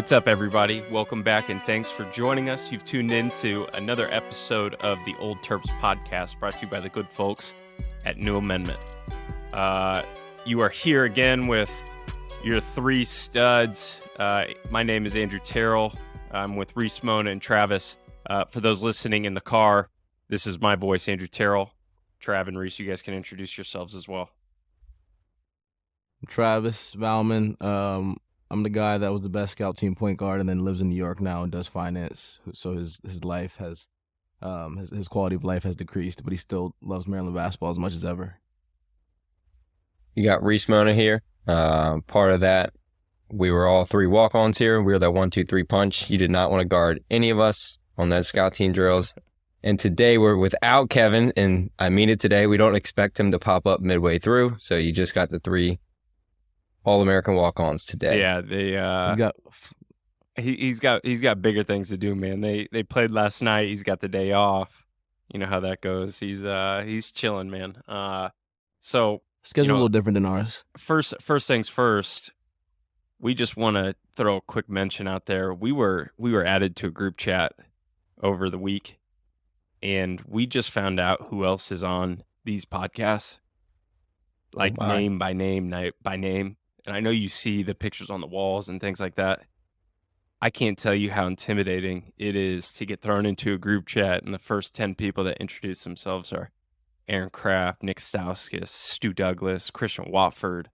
What's up, everybody? Welcome back, and thanks for joining us. You've tuned in to another episode of the Old Terps podcast, brought to you by the good folks at New Amendment. You are here again with your three studs. My name is Andrew Terrell. I'm with Reese Mona and Travis. For those listening in the car, this is my voice, Andrew Terrell. Trav and Reese, you guys can introduce yourselves as well. Travis Valmon. I'm the guy that was the best scout team point guard and then lives in New York now and does finance. So his life has, his quality of life has decreased, but he still loves Maryland basketball as much as ever. You got Reese Mona here. Part of that, we were all three walk-ons here. We were that 1-2-3 punch. You did not want to guard any of us on that scout team drills. And today we're without Kevin, and I mean it today. We don't expect him to pop up midway through. So you just got the three All-American walk-ons today. Yeah, he's got bigger things to do, man. They played last night. He's got the day off. You know how that goes. He's chilling, man. So schedule a little different than ours. First things first. We just want to throw a quick mention out there. We were added to a group chat over the week, and we just found out who else is on these podcasts, like name by name, night by name. And I know you see the pictures on the walls and things like that. I can't tell you how intimidating it is to get thrown into a group chat, and the first 10 people that introduce themselves are Aaron Kraft, Nick Stauskas, Stu Douglas, Christian Watford,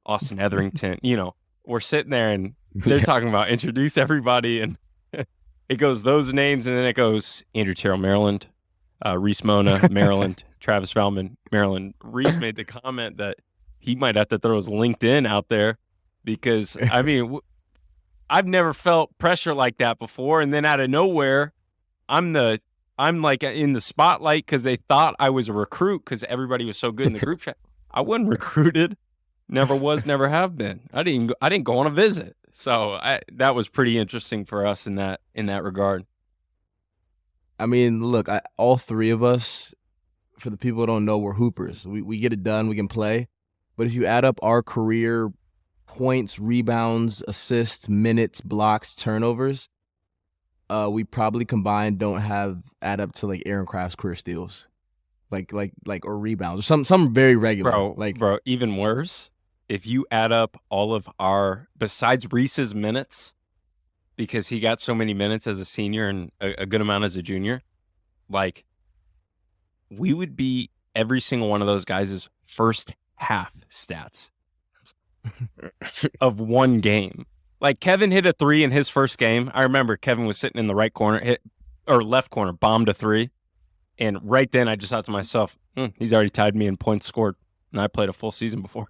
Austin Etherington. You know, we're sitting there and they're talking about introduce everybody, and it goes those names, and then it goes Andrew Terrell, Maryland, Reese Mona, Maryland, Travis Valmon, Maryland. Reese made the comment that he might have to throw his LinkedIn out there because, I mean, I've never felt pressure like that before. And then out of nowhere, I'm like in the spotlight because they thought I was a recruit because everybody was so good in the group chat. I wasn't recruited, never was, never have been. I didn't go on a visit. So that was pretty interesting for us in that regard. I mean, look, all three of us, for the people who don't know, we're hoopers. We get it done. We can play. But if you add up our career points, rebounds, assists, minutes, blocks, turnovers, we probably combined don't add up to like Aaron Kraft's career steals, like or rebounds, or some very regular. Bro, even worse, if you add up all of our, besides Reese's minutes, because he got so many minutes as a senior and a good amount as a junior, like we would be every single one of those guys' first half stats of one game. Like Kevin hit a 3 in his first game. I remember Kevin was sitting in the right corner, left corner, bombed a 3. And right then I just thought to myself, he's already tied me in points scored. And I played a full season before.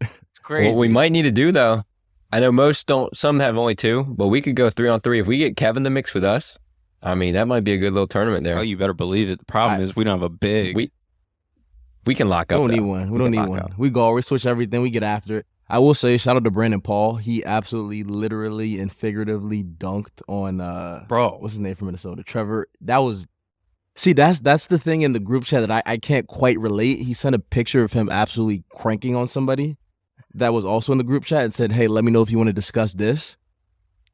It's crazy. What we might need to do, though, I know most don't, some have only 2, but we could go 3-on-3. If we get Kevin to mix with us, I mean, that might be a good little tournament there. Oh, you better believe it. The problem is we don't have a big. We can lock up. We don't need one. We don't need one. We go, we switch everything, we get after it. I will say, shout out to Brandon Paul. He absolutely, literally, and figuratively dunked on what's his name from Minnesota? Trevor. That's the thing in the group chat that I can't quite relate. He sent a picture of him absolutely cranking on somebody that was also in the group chat and said, "Hey, let me know if you want to discuss this."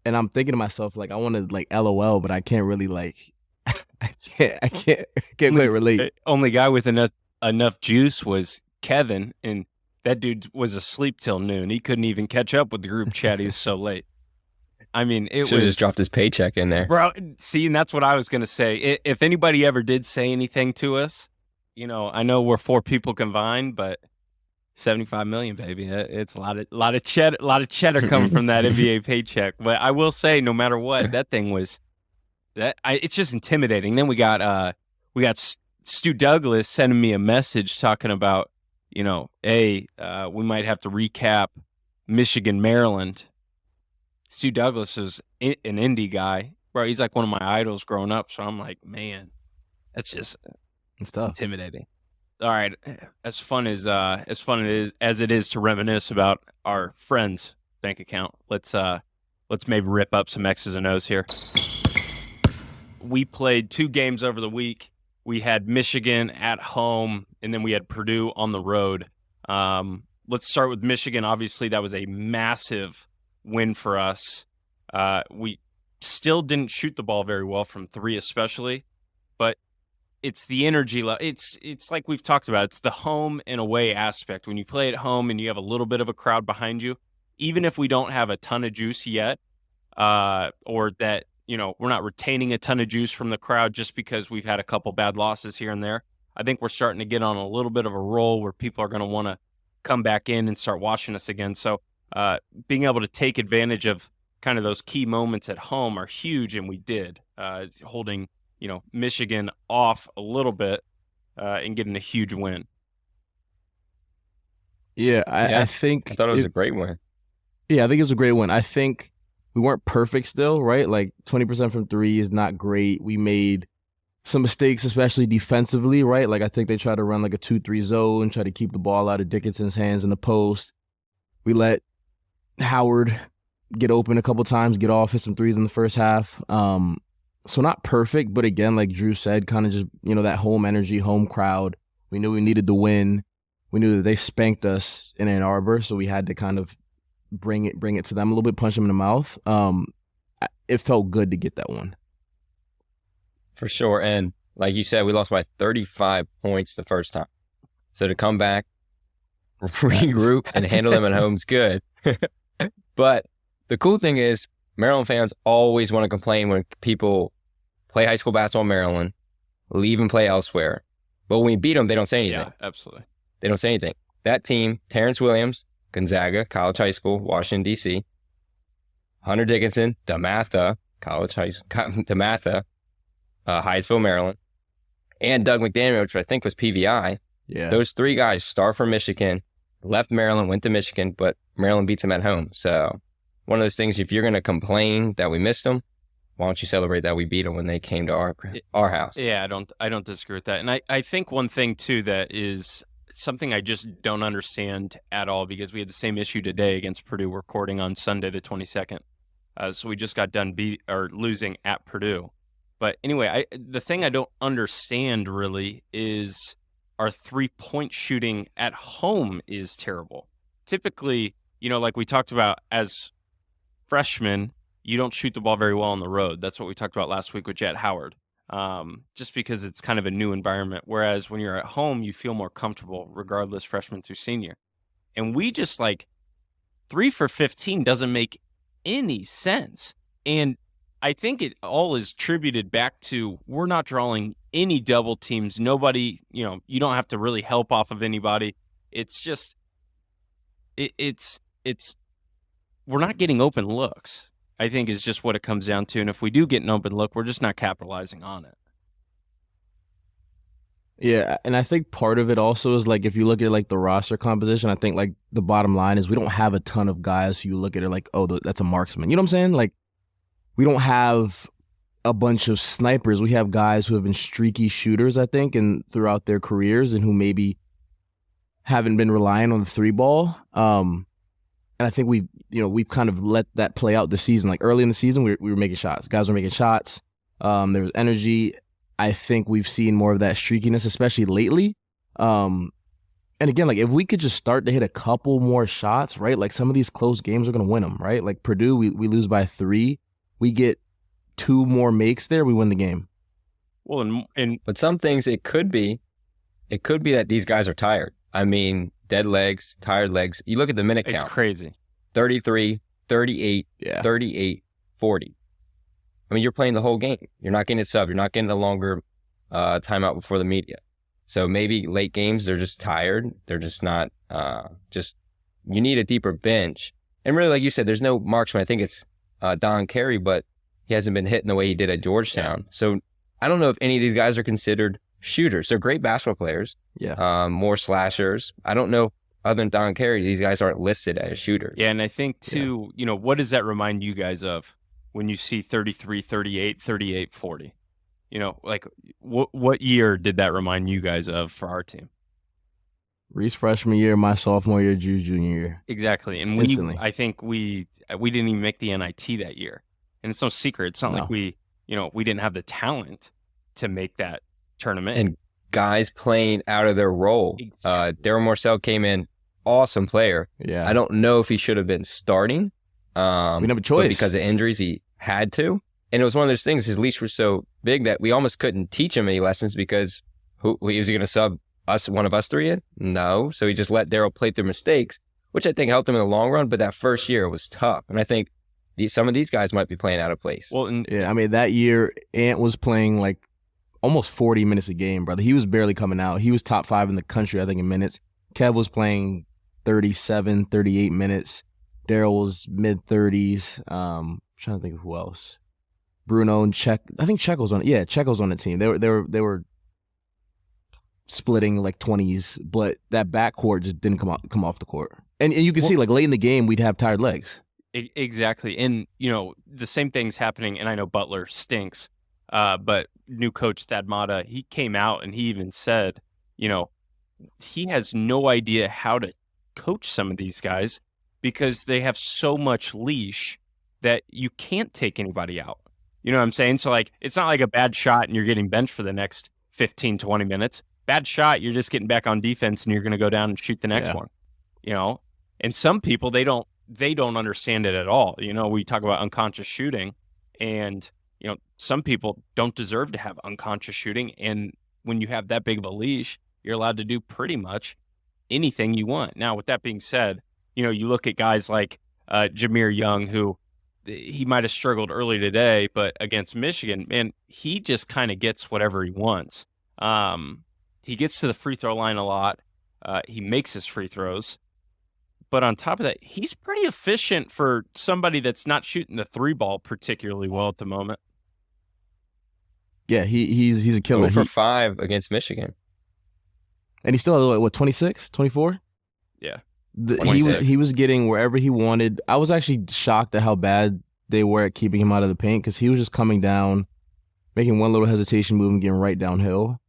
And I'm thinking to myself, like, I want to like LOL, but I can't really like I can't quite relate. Only guy with enough juice was Kevin, and that dude was asleep till noon. He couldn't even catch up with the group chat. He was so late. I mean, it was just dropped his paycheck in there, bro. See, and that's what I was gonna say. If anybody ever did say anything to us, you know, I know we're 4 people combined, but 75 million, baby. It's a lot of cheddar coming from that NBA paycheck. But I will say, no matter what, that thing was it's just intimidating. Then we got Stu Douglas sending me a message talking about, you know, hey, we might have to recap Michigan, Maryland. Stu Douglas is an indie guy, bro. He's like one of my idols growing up. So I'm like, man, that's just intimidating. All right, as fun as it is to reminisce about our friend's bank account, let's maybe rip up some X's and O's here. We played 2 games over the week. We had Michigan at home, and then we had Purdue on the road. Let's start with Michigan. Obviously, that was a massive win for us. We still didn't shoot the ball very well from three, especially, but it's the energy. It's like we've talked about. It's the home and away aspect. When you play at home and you have a little bit of a crowd behind you, even if we don't have a ton of juice yet, or that, we're not retaining a ton of juice from the crowd just because we've had a couple bad losses here and there. I think we're starting to get on a little bit of a roll where people are going to want to come back in and start watching us again. So being able to take advantage of kind of those key moments at home are huge, and we did, holding Michigan off a little bit and getting a huge win. Yeah, I think I thought it was a great win. Yeah, I think it was a great win. I think we weren't perfect still, right? Like 20% from three is not great. We made some mistakes, especially defensively, right? Like I think they tried to run like a 2-3 zone, try to keep the ball out of Dickinson's hands in the post. We let Howard get open a couple times, get off, hit some threes in the first half. So not perfect, but again, like Drew said, kind of just, that home energy, home crowd. We knew we needed the win. We knew that they spanked us in Ann Arbor, so we had to kind of bring it to them a little bit, punch them in the mouth. It felt good to get that one. For sure. And like you said, we lost by 35 points the first time. So to come back, regroup, and handle them at home is good. But the cool thing is, Maryland fans always want to complain when people play high school basketball in Maryland, leave and play elsewhere. But when we beat them, they don't say anything. Yeah, absolutely. They don't say anything. That team, Terrence Williams, Gonzaga, College High School, Washington, D.C., Hunter Dickinson, DeMatha, Hyattsville, Maryland, and Doug McDaniel, which I think was PVI. Yeah. Those three guys, star from Michigan, left Maryland, went to Michigan, but Maryland beats them at home. So one of those things, if you're going to complain that we missed them, why don't you celebrate that we beat them when they came to our house? Yeah, I don't disagree with that. And I think one thing, too, that is something I just don't understand at all, because we had the same issue today against Purdue, recording on Sunday the 22nd. So we just got done losing at Purdue. But anyway, the thing I don't understand really is our 3-point shooting at home is terrible. Typically, like we talked about, as freshmen, you don't shoot the ball very well on the road. That's what we talked about last week with Jet Howard, just because it's kind of a new environment. Whereas when you're at home, you feel more comfortable, regardless, freshman through senior. And we just 3 for 15 doesn't make any sense. And I think it all is attributed back to we're not drawing any double teams. Nobody, you don't have to really help off of anybody. It's just, it's we're not getting open looks, I think, is just what it comes down to. And if we do get an open look, we're just not capitalizing on it. Yeah, and I think part of it also is if you look at the roster composition, I think the bottom line is we don't have a ton of guys who you look at it that's a marksman. You know what I'm saying? We don't have a bunch of snipers. We have guys who have been streaky shooters, I think, and throughout their careers, and who maybe haven't been relying on the three ball. And I think we've kind of let that play out this season. Early in the season, we were making shots. Guys were making shots. There was energy. I think we've seen more of that streakiness, especially lately. And again, if we could just start to hit a couple more shots, right? Some of these close games are going to win them, right? Purdue, we lose by 3. We get 2 more makes there, we win the game. Well, but some things it could be that these guys are tired. I mean, dead legs, tired legs. You look at the minute count. It's crazy. 33, 38, yeah. 38, 40. I mean, you're playing the whole game. You're not getting a sub. You're not getting a longer timeout before the media. So maybe late games, they're just tired. They're just not, you need a deeper bench. And really, like you said, there's no marksman. I think it's Don Carey, but he hasn't been hitting the way he did at Georgetown. Yeah. So I don't know if any of these guys are considered shooters. They're great basketball players. Yeah. More slashers. I don't know. Other than Don Carey, these guys aren't listed as shooters. Yeah, and I think, too, what does that remind you guys of when you see 33, 38, 38, 40? What year did that remind you guys of for our team? Reese freshman year, my sophomore year, Drew junior year. Exactly. And I think we didn't even make the NIT that year. And it's no secret. It's not like we didn't have the talent to make that tournament. And guys playing out of their role. Exactly. Darryl Morcell came in, awesome player. Yeah. I don't know if he should have been starting. We didn't have a choice. But because of injuries, he had to. And it was one of those things, his leash was so big that we almost couldn't teach him any lessons because was he going to sub one of us three in? No. So he just let Darrell play through mistakes, which I think helped him in the long run. But that first year was tough. And I think some of these guys might be playing out of place. Well, yeah, I mean, that year, Ant was playing like almost 40 minutes a game, brother. He was barely coming out. He was top 5 in the country, I think, in minutes. Kev was playing 37, 38 minutes. Darrell was mid-30s. Trying to think of who else. Bruno and Czech. I think Czech was on. Yeah, Czech was on the team. They were splitting like 20s, but that backcourt just didn't come off the court. And you can see like late in the game, we'd have tired legs. Exactly. And, the same thing's happening, and I know Butler stinks, but new coach Thad Matta, he came out and he even said, he has no idea how to coach some of these guys because they have so much leash that you can't take anybody out. You know what I'm saying? So, like, it's not like a bad shot and you're getting benched for the next 15, 20 minutes. Bad shot, you're just getting back on defense and you're going to go down and shoot the next one. And some people, they don't understand it at all. We talk about unconscious shooting, and some people don't deserve to have unconscious shooting. And when you have that big of a leash, you're allowed to do pretty much anything you want. Now, with that being said, you look at guys like Jameer Young, who he might have struggled early today, but against Michigan, man, he just kind of gets whatever he wants. He gets to the free throw line a lot. He makes his free throws. But on top of that, he's pretty efficient for somebody that's not shooting the 3-ball particularly well at the moment. Yeah, he's a killer. 0 for 5 against Michigan. And he still had, 26, 24? Yeah. He was getting wherever he wanted. I was actually shocked at how bad they were at keeping him out of the paint because he was just coming down, making one little hesitation move and getting right downhill.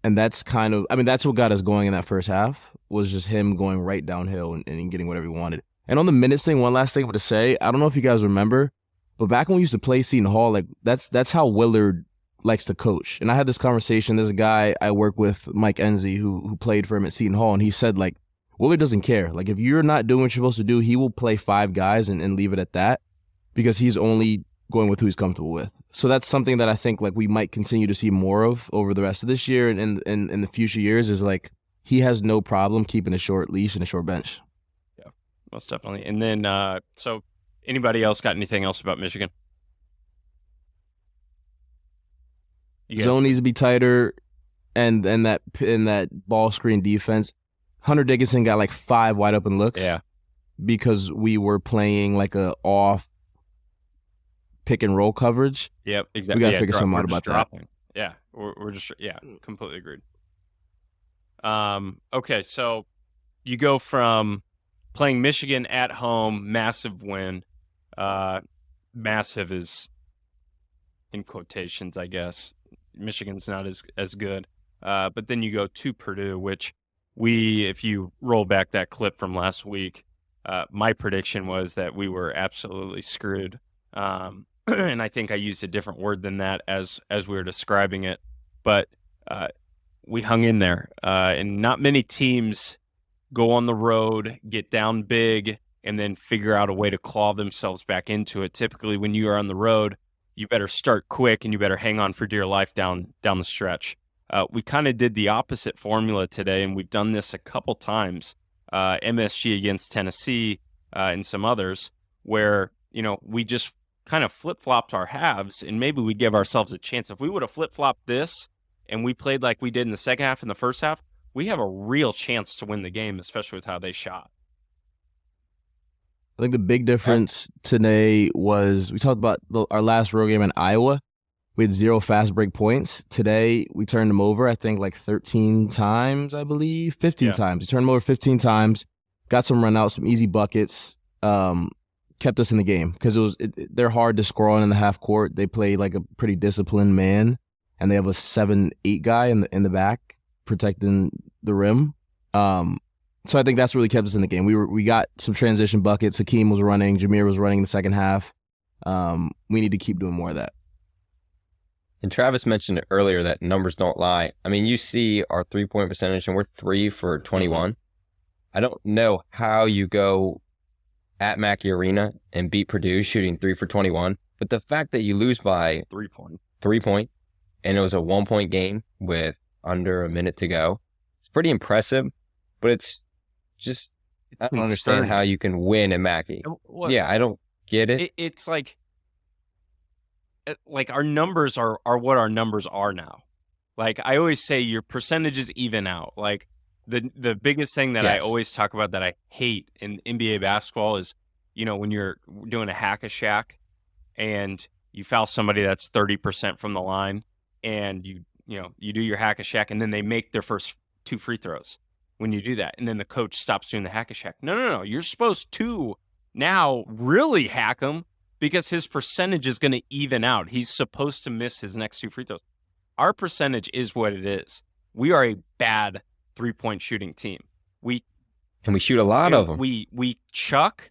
And that's that's what got us going in that first half, was just him going right downhill and getting whatever he wanted. And on the minutes thing, one last thing I want to say, I don't know if you guys remember, but back when we used to play Seton Hall, like that's how Willard likes to coach. And I had this conversation, there's a guy I work with, Mike Enzi, who played for him at Seton Hall, and he said, like, Willard doesn't care. Like, if you're not doing what you're supposed to do, he will play 5 guys and leave it at that because he's only going with who he's comfortable with. So that's something that I think like we might continue to see more of over the rest of this year and in the future years, is like he has no problem keeping a short leash and a short bench. Yeah, most definitely. And then, so anybody else got anything else about Michigan? Zone needs to be tighter, and that ball screen defense. Hunter Dickinson got like 5 wide open looks. Yeah, because we were playing like a off pick and roll coverage. Yep, exactly. We got to figure something out about that. Yeah, we're just completely agreed. Okay, so you go from playing Michigan at home, massive win. Massive is in quotations, I guess. Michigan's not as good. But then you go to Purdue, which if you roll back that clip from last week, my prediction was that we were absolutely screwed. And I think I used a different word than that as we were describing it. But we hung in there. And not many teams go on the road, get down big, and then figure out a way to claw themselves back into it. Typically, when you are on the road, you better start quick and you better hang on for dear life down the stretch. We kind of did the opposite formula today, and we've done this a couple times. MSG against Tennessee and some others, where we just kind of flip-flopped our halves, and maybe we give ourselves a chance. If we would have flip-flopped this and we played like we did in the second half and the first half, we have a real chance to win the game, especially with how they shot. I think the big difference today was we talked about our last road game in Iowa. We had 0 fast break points. Today, we turned them over, I think, like 13 times, I believe. 15 times. We turned them over 15 times, got some run-outs, some easy buckets, kept us in the game because they're hard to score on in the half court. They play like a pretty disciplined man, and they have a 7-8 guy in the back protecting the rim. So I think that's really kept us in the game. We got some transition buckets. Hakeem was running. Jameer was running in the second half. We need to keep doing more of that. And Travis mentioned it earlier that numbers don't lie. I mean, you see our 3-point percentage, and we're 3 for 21. I don't know how you go at Mackey Arena and beat Purdue shooting 3 for 21. But the fact that you lose by 3 point, and it was a 1-point game with under a minute to go, it's pretty impressive. But it's just, I don't understand how you can win at Mackey. Yeah, I don't get it. It's like our numbers are what our numbers are now. Like I always say, your percentages even out. Like the biggest thing that I always talk about that I hate in NBA basketball is, when you're doing a hack-a-shack and you foul somebody that's 30% from the line, and you do your hack-a-shack, and then they make their first 2 free throws when you do that, and then the coach stops doing the hack-a-shack. No. You're supposed to now really hack him because his percentage is going to even out. He's supposed to miss his next 2 free throws. Our percentage is what it is. We are a bad 3-point shooting team. We shoot a lot of them. We chuck,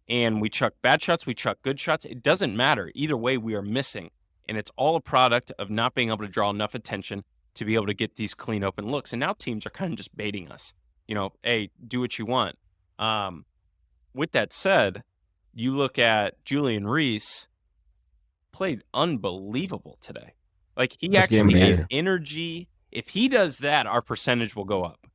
and we chuck bad shots. We chuck good shots. It doesn't matter. Either way, we are missing. And it's all a product of not being able to draw enough attention to be able to get these clean open looks. And now teams are kind of just baiting us. Hey, do what you want. With that said, you look at Julian Reese, played unbelievable today. Like he actually has energy. If he does that, our percentage will go up.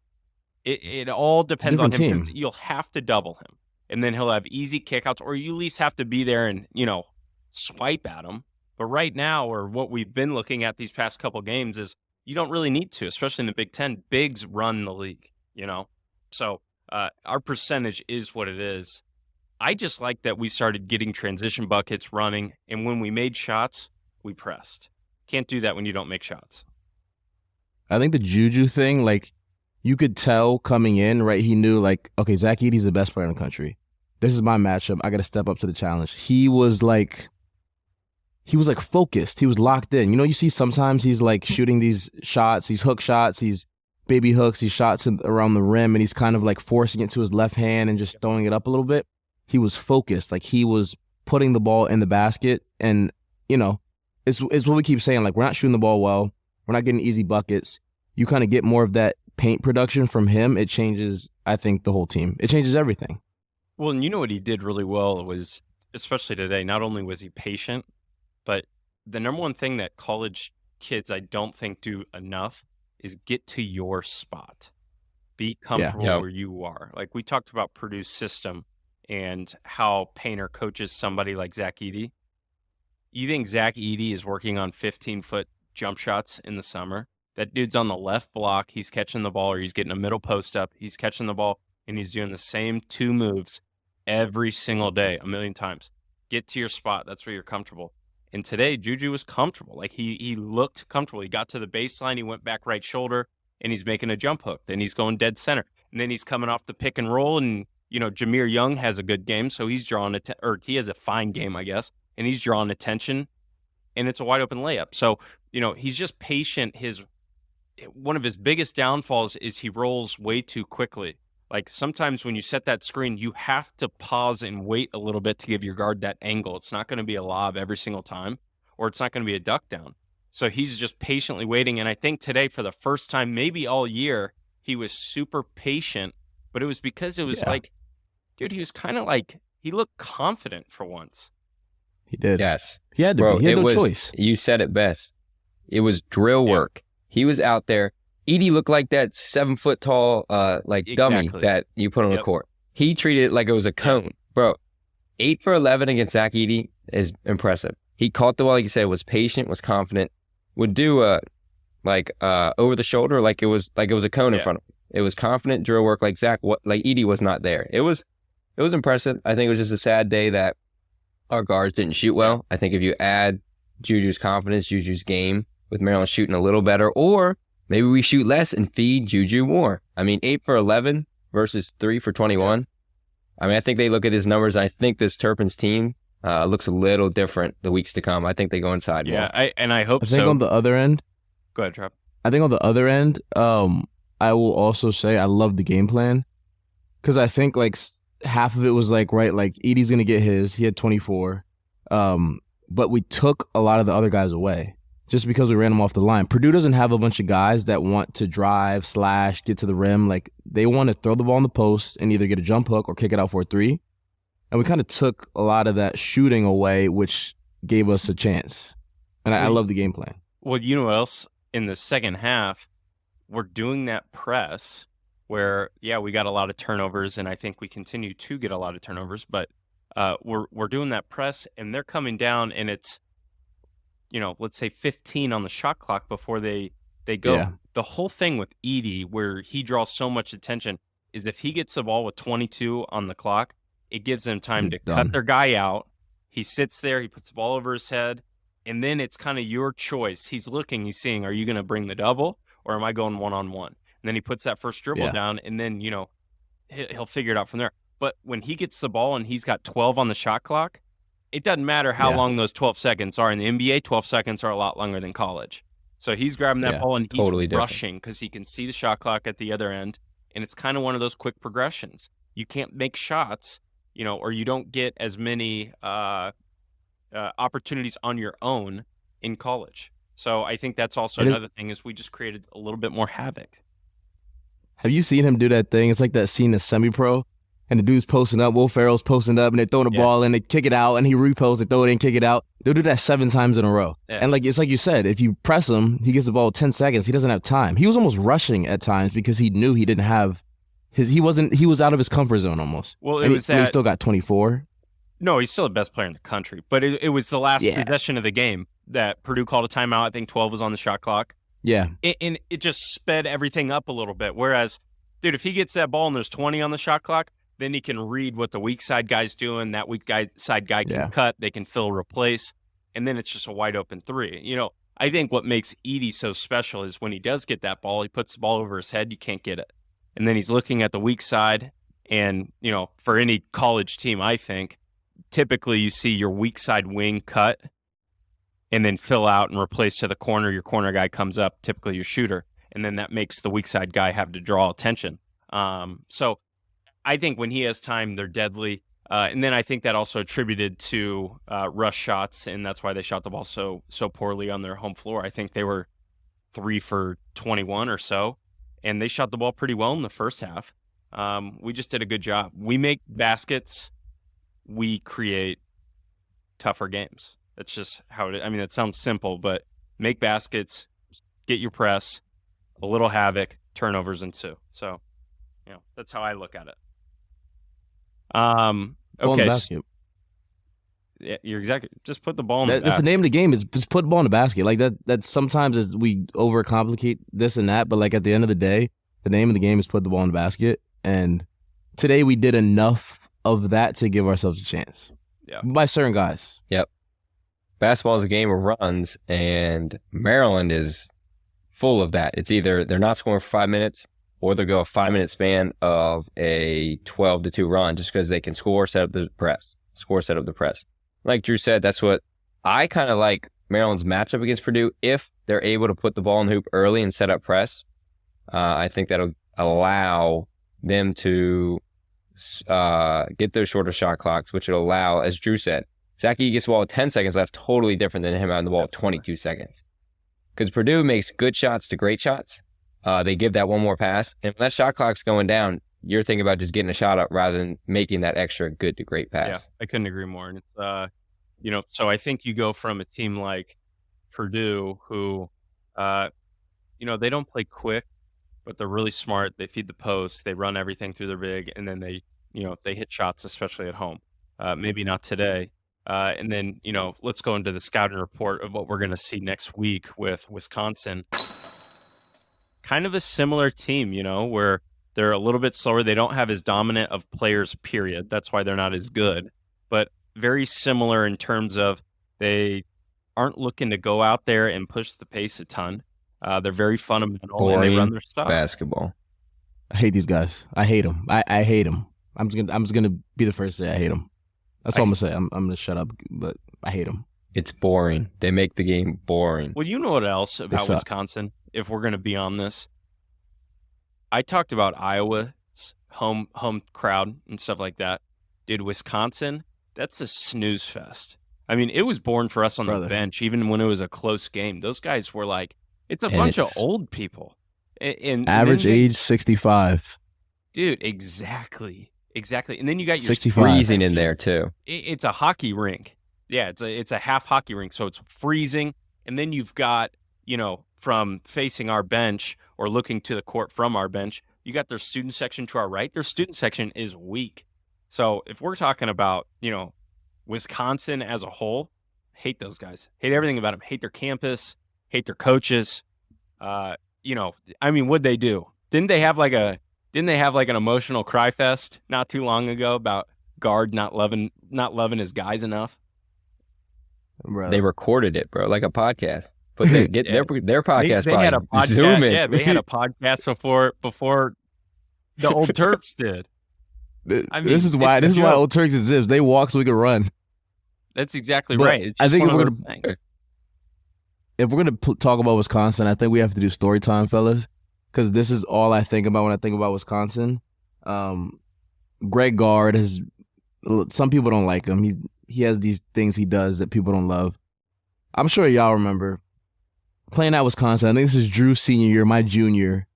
It all depends on him, because you'll have to double him. And then he'll have easy kickouts, or you at least have to be there and, swipe at him. But right now, or what we've been looking at these past couple games, is you don't really need to, especially in the Big Ten. Bigs run the league, So our percentage is what it is. I just like that we started getting transition buckets running, and when we made shots, we pressed. Can't do that when you don't make shots. I think the Juju thing, like, you could tell coming in, right? He knew, like, okay, Zach Edey's the best player in the country. This is my matchup. I got to step up to the challenge. He was focused. He was locked in. You see sometimes he's like shooting these shots, these hook shots, these baby hooks, these shots around the rim, and he's kind of like forcing it to his left hand and just throwing it up a little bit. He was focused. Like he was putting the ball in the basket. And, it's what we keep saying. Like, we're not shooting the ball well. We're not getting easy buckets. You kind of get more of that paint production from him. It changes, I think, the whole team. It changes everything. Well, and what he did really well was, especially today, not only was he patient, but the number one thing that college kids I don't think do enough is get to your spot. Be comfortable where you are. Like we talked about Purdue's system and how Painter coaches somebody like Zach Edey. You think Zach Edey is working on 15-foot jump shots in the summer? That dude's on the left block. He's catching the ball, or he's getting a middle post up. He's catching the ball, and he's doing the same 2 moves every single day, a million times. Get to your spot. That's where you're comfortable. And today, Juju was comfortable. Like he looked comfortable. He got to the baseline. He went back right shoulder, and he's making a jump hook. Then he's going dead center. And then he's coming off the pick and roll. And, Jameer Young has a good game, so he's drawing or he has a fine game, I guess. And he's drawing attention, and it's a wide open layup. So, he's just patient. One of his biggest downfalls is he rolls way too quickly. Like sometimes when you set that screen, you have to pause and wait a little bit to give your guard that angle. It's not going to be a lob every single time, or it's not going to be a duck down. So he's just patiently waiting. And I think today, for the first time, maybe all year, he was super patient, but it was because it was like, dude, he was kind of like, he looked confident for once. He did. Yes. He had to Bro, be. He had no choice. You said it best. It was drill work. He was out there. Edey looked like that 7-foot tall dummy that you put on the court. He treated it like it was a cone. Bro, 8 for 11 against Zach Edey is impressive. He caught the ball, like you said, was patient, was confident, would do over the shoulder like it was a cone in front of him. It was confident drill work like Edey was not there. It was impressive. I think it was just a sad day that our guards didn't shoot well. I think if you add Juju's confidence, Juju's game, with Maryland shooting a little better, or maybe we shoot less and feed Juju more. I mean, 8 for 11 versus 3 for 21. I mean, I think they look at his numbers. I think this Turpins team looks a little different the weeks to come. I think they go inside more. I hope so. I think on the other end. Go ahead, Trev. I think on the other end, I will also say I love the game plan, because I think like half of it was like, right, like Edey's going to get his. He had 24. But we took a lot of the other guys away just because we ran them off the line. Purdue doesn't have a bunch of guys that want to drive, slash, get to the rim. Like, they want to throw the ball in the post and either get a jump hook or kick it out for a 3. and we kind of took a lot of that shooting away, which gave us a chance. And I love the game plan. Well, you know what else? In the second half, we're doing that press where, we got a lot of turnovers, and I think we continue to get a lot of turnovers, but we're doing that press, and they're coming down, and it's, let's say 15 on the shot clock before they go. Yeah. The whole thing with Edey, where he draws so much attention, is if he gets the ball with 22 on the clock, it gives them time to cut their guy out. He sits there, he puts the ball over his head, and then it's kind of your choice. He's looking, he's seeing, are you going to bring the double, or am I going one-on-one? And then he puts that first dribble down, and then, he'll figure it out from there. But when he gets the ball and he's got 12 on the shot clock, it doesn't matter how long those 12 seconds are. In the NBA, 12 seconds are a lot longer than college. So he's grabbing that ball and he's rushing because he can see the shot clock at the other end, and it's kind of one of those quick progressions. You can't make shots, or you don't get as many opportunities on your own in college. So I think that's also another thing, is we just created a little bit more havoc. Have you seen him do that thing? It's like that scene in Semi-Pro, and the dude's posting up, Will Ferrell's posting up, and they're throwing the ball in, they kick it out, and he reposts it, throw it in, kick it out. They'll do that 7 times in a row. Yeah. And it's like you said, if you press him, he gets the ball 10 seconds, he doesn't have time. He was almost rushing at times because he knew he didn't have he was out of his comfort zone almost. Well, he still got 24. No, he's still the best player in the country, but it was the last possession of the game that Purdue called a timeout. I think 12 was on the shot clock. Yeah. And it just sped everything up a little bit. Whereas, dude, if he gets that ball and there's 20 on the shot clock, then he can read what the weak side guy's doing. That weak side guy can cut. They can fill, replace. And then it's just a wide open three. I think what makes Edey so special is when he does get that ball, he puts the ball over his head, you can't get it. And then he's looking at the weak side. And, for any college team, I think, typically you see your weak side wing cut and then fill out and replace to the corner. Your corner guy comes up, typically your shooter. And then that makes the weak side guy have to draw attention. So I think when he has time, they're deadly. And then I think that also attributed to rush shots, and that's why they shot the ball so poorly on their home floor. I think they were 3 for 21 or so, and they shot the ball pretty well in the first half. We just did a good job. We make baskets. We create tougher games. That's just how it is. I mean, that sounds simple, but make baskets, get your press, a little havoc, turnovers ensue. So, that's how I look at it. Okay. Yeah, you're exactly. Just put the ball in the basket. That's the name of the game, is just put the ball in the basket. Like that sometimes is we overcomplicate this and that, but at the end of the day, the name of the game is put the ball in the basket. And today we did enough of that to give ourselves a chance. Yeah. By certain guys. Yep. Basketball is a game of runs, and Maryland is full of that. It's either they're not scoring for 5 minutes, or they'll go a 5-minute span of a 12-2 run just because they can score, set up the press. Like Drew said, that's what I kind of like Maryland's matchup against Purdue. If they're able to put the ball in the hoop early and set up press, I think that'll allow them to get those shorter shot clocks, which will allow, as Drew said, Zach Edey gets the ball with 10 seconds left, totally different than him having the ball with 22 seconds. Because Purdue makes good shots to great shots. They give that one more pass, and when that shot clock's going down, you're thinking about just getting a shot up rather than making that extra good to great pass. Yeah, I couldn't agree more. And it's, so I think you go from a team like Purdue who, they don't play quick, but they're really smart. They feed the post, they run everything through their big, and then they hit shots, especially at home. Maybe not today. And then, let's go into the scouting report of what we're going to see next week with Wisconsin. Kind of a similar team, where they're a little bit slower. They don't have as dominant of players, period. That's why they're not as good. But very similar in terms of they aren't looking to go out there and push the pace a ton. They're very fundamental, and they run their stuff. Basketball. I hate these guys. I hate them. I hate them. I'm just gonna be the first to say I hate them. That's all I'm gonna say. I'm gonna shut up, but I hate them. It's boring. They make the game boring. Well, you know what else about Wisconsin? If we're going to be on this, I talked about Iowa's home crowd and stuff like that. Dude, Wisconsin, that's a snooze fest. I mean, it was born for us on the bench, even when it was a close game. Those guys were like, it's a bunch of old people. And average age 65. Dude, exactly. Exactly. And then you got your 65. Freezing in there too. It's a hockey rink. Yeah, it's a half hockey rink, so it's freezing. And then you've got, from facing our bench or looking to the court from our bench, you got their student section to our right. Their student section is weak. So if we're talking about, Wisconsin as a whole, hate those guys. Hate everything about them. Hate their campus. Hate their coaches. What'd they do? Didn't they have like an emotional cry fest not too long ago about guard not loving his guys enough? Bro. They recorded it, bro, like a podcast. But they get their podcast. They had a podcast. Zoom in. Yeah, they had a podcast before the Old Terps did. This is why Old Turks exists. They walk so we can run. That's exactly but right. It's just I think if we're gonna talk about Wisconsin, I think we have to do story time, fellas, because this is all I think about when I think about Wisconsin. Greg Gard has. Some people don't like him. He has these things he does that people don't love. I'm sure y'all remember playing at Wisconsin. I think this is Drew's senior year, my junior.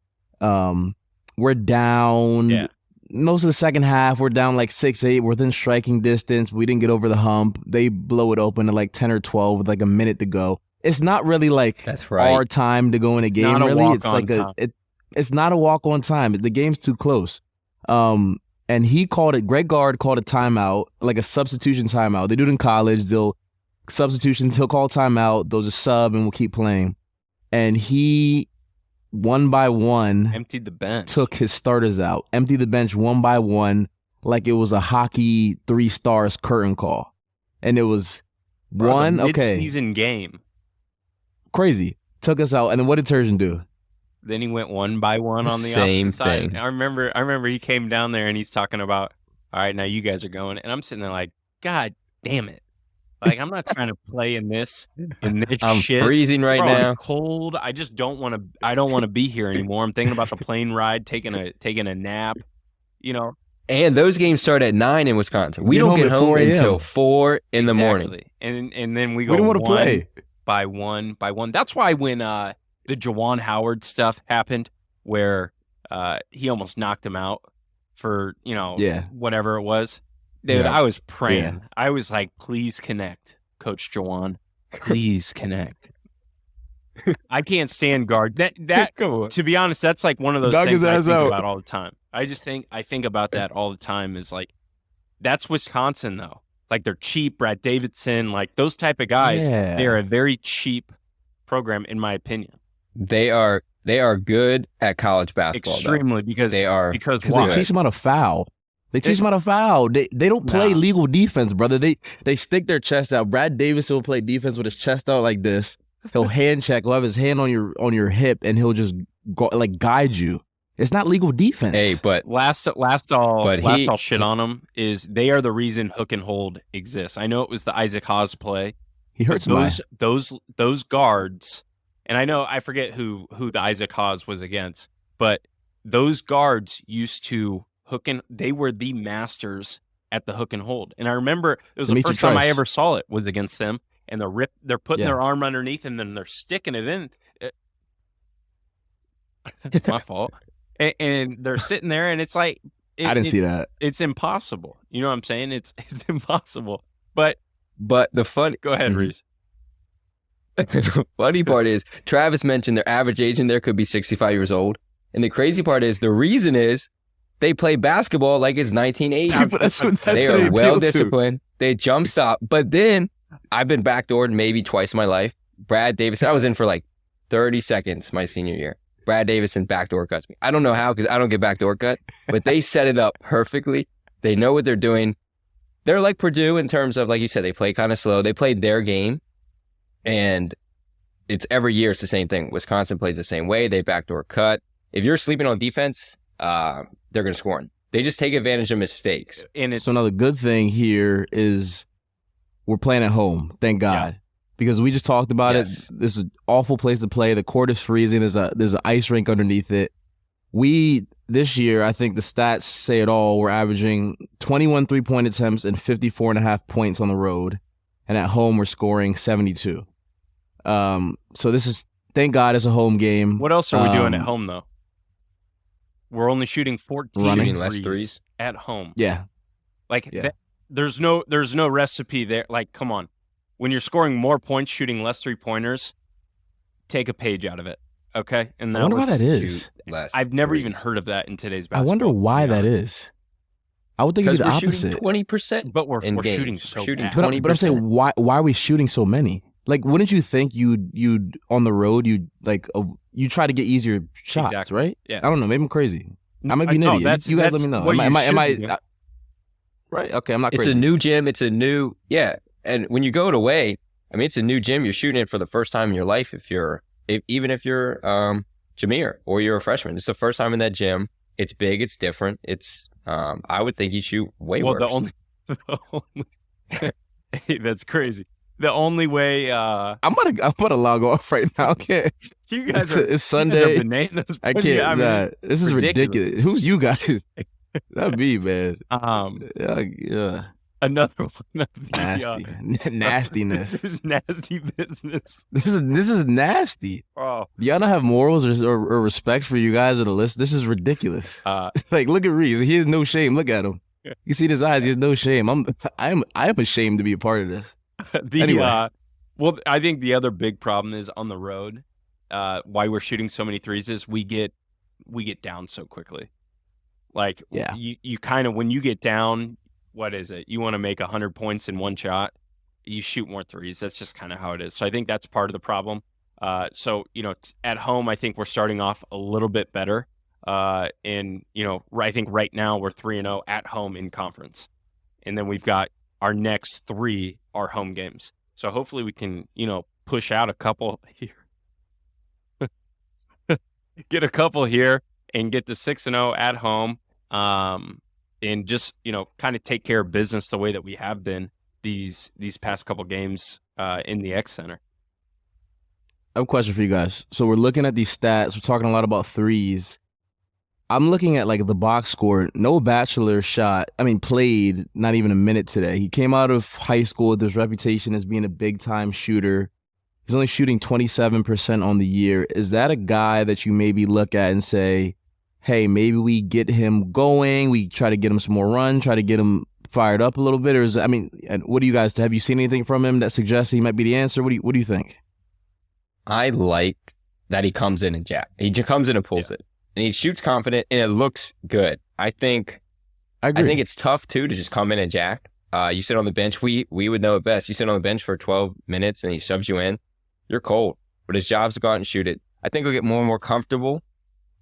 We're down. Yeah. Most of the second half, we're down like 6-8. We're within striking distance. We didn't get over the hump. They blow it open at like 10 or 12 with like a minute to go. It's not really like That's right. our time to go in a game. Not a really, walk it's on like time. it's not a walk on time. The game's too close. And he called it. Greg Gard called a timeout, like a substitution timeout. They do it in college. He'll call timeout. They'll just sub and we'll keep playing. And he, one by one, emptied the bench, took his starters out, emptied the bench one by one, like it was a hockey 3 stars curtain call. And it was mid-season game. Crazy. Took us out. And then what did Turgeon do? Then he went one by one on the Same opposite side. thing. I remember he came down there and he's talking about, all right, now you guys are going. And I'm sitting there like, God damn it. Like, I'm not trying to play in this I'm shit. freezing right Bro, now. I'm cold. I just don't want to be here anymore. I'm thinking about the plane ride, taking a nap, And those games start at 9 in Wisconsin. We Get don't home get at home 4 a.m. until 4 in the morning. And then we go We don't want to play. by one. That's why when the Juwan Howard stuff happened, where he almost knocked him out for whatever it was, dude, Yeah. I was praying. Yeah. I was like, please connect, Coach Juwan, please connect. I can't stand guard. That to be honest, that's like one of those Knock things his I ass think out. about all the time. I think about that all the time. Is like, that's Wisconsin though. Like, they're cheap. Brad Davidson, like those type of guys. Yeah. They're a very cheap program, in my opinion. They are good at college basketball. Extremely, because They are because Because why? they teach them how to foul. They don't play Nah. legal defense, brother. They stick their chest out. Brad Davison will play defense with his chest out like this. He'll hand check. He'll have his hand on your hip, and he'll just guide you. It's not legal defense. Hey, but Last all shit on them is they are the reason hook and hold exists. I know it was the Isaac Haas play. he hurt somebody. Those guards, and I forget who the Isaac Haas was against, but those guards used to they were the masters at the hook and hold. And I remember it was the Demetri first time I Trice. ever saw it was against them, and they're putting Yeah. their arm underneath and then they're sticking it in. It's my fault. And they're sitting there, and it's like I didn't see that. It's impossible. You know what I'm saying? It's impossible. But the fun go ahead, Mhm. Reese. the funny part is Travis mentioned their average age in there could be 65 years old. And the crazy part is the reason is they play basketball like it's 1980. But that's what They they are appeal well to. disciplined. They jump stop. But then I've been backdoored maybe twice in my life. Brad Davison, I was in for like 30 seconds my senior year. Brad Davison backdoor cuts me. I don't know how because I don't get backdoor cut, but they set it up perfectly. They know what they're doing. They're like Purdue in terms of, like you said, they play kind of slow. They played their game, and it's every year it's the same thing. Wisconsin plays the same way. They backdoor cut. If you're sleeping on defense, they're going to score. They just take advantage of mistakes. And it's So another good thing here is we're playing at home. Thank God. Because we just talked about Yes. it. This is an awful place to play. The court is freezing. There's an ice rink underneath it. This year, I think the stats say it all. We're averaging 21 3-point attempts and 54.5 points on the road. And at home, we're scoring 72. So this is, thank God it's a home game. what else are we doing at home though? we're only shooting 14 Shooting less threes at home. Yeah. Like there's no recipe there. Like, come on. When you're scoring more points shooting less 3-pointers, take a page out of it. Okay? And I wonder why that is. I've never even heard of that in today's basketball. I wonder why that is. I would think it'd be the opposite. Shooting 20%, but we're shooting so bad. 20%. But I'm saying, why are we shooting so many? Like, wouldn't you think you'd on the road you try to get easier shots, right? Yeah. I don't know. Maybe I'm crazy. I might be an idiot. You guys let me know. Am I right? Okay, I'm not crazy. It's a new gym. It's a new And when you go away, I mean, it's a new gym. You're shooting it for the first time in your life. Even if you're Jameer or you're a freshman, it's the first time in that gym. It's big. It's different. It's I would think you shoot way worse. Hey, that's crazy. The only way I'm gonna log off right now. Okay. You guys are it's Sunday. You guys are bananas. I can't. This is ridiculous. Who's you guys? That'd be, man. Yeah. Another one. Nastiness. This is nasty business. This is nasty. Oh. Do y'all not have morals or respect for you guys or the list? This is ridiculous. Like, look at Reese. He has no shame. Look at him. You see his eyes. He has no shame. I'm ashamed to be a part of this. Anyway. Well, I think the other big problem is on the road. Why we're shooting so many threes is we get down so quickly. Like, you kind of, when you get down, what is it? You want to make 100 points in one shot. You shoot more threes. That's just kind of how it is. So I think that's part of the problem. So, at home, I think we're starting off a little bit better. I think right now we're 3-0 at home in conference. And then we've got our next 3 are home games. So hopefully we can, push out a couple here. Get a couple here and get to 6-0 at home. And just, kind of take care of business the way that we have been these past couple games in the X Center. I have a question for you guys. So we're looking at these stats. We're talking a lot about threes. I'm looking at the box score. No Bachelor played not even a minute today. He came out of high school with his reputation as being a big-time shooter. He's only shooting 27% on the year. Is that a guy that you maybe look at and say, hey, maybe we get him going, we try to get him some more run, try to get him fired up a little bit? Or what do you guys, have you seen anything from him that suggests he might be the answer? What do you think? I like that he comes in and He just comes in and pulls it. And he shoots confident, and it looks good. I think it's tough, too, to just come in and jack. You sit on the bench. We would know it best. You sit on the bench for 12 minutes, and he shoves you in. You're cold. But his job's to go out and shoot it. I think he'll get more and more comfortable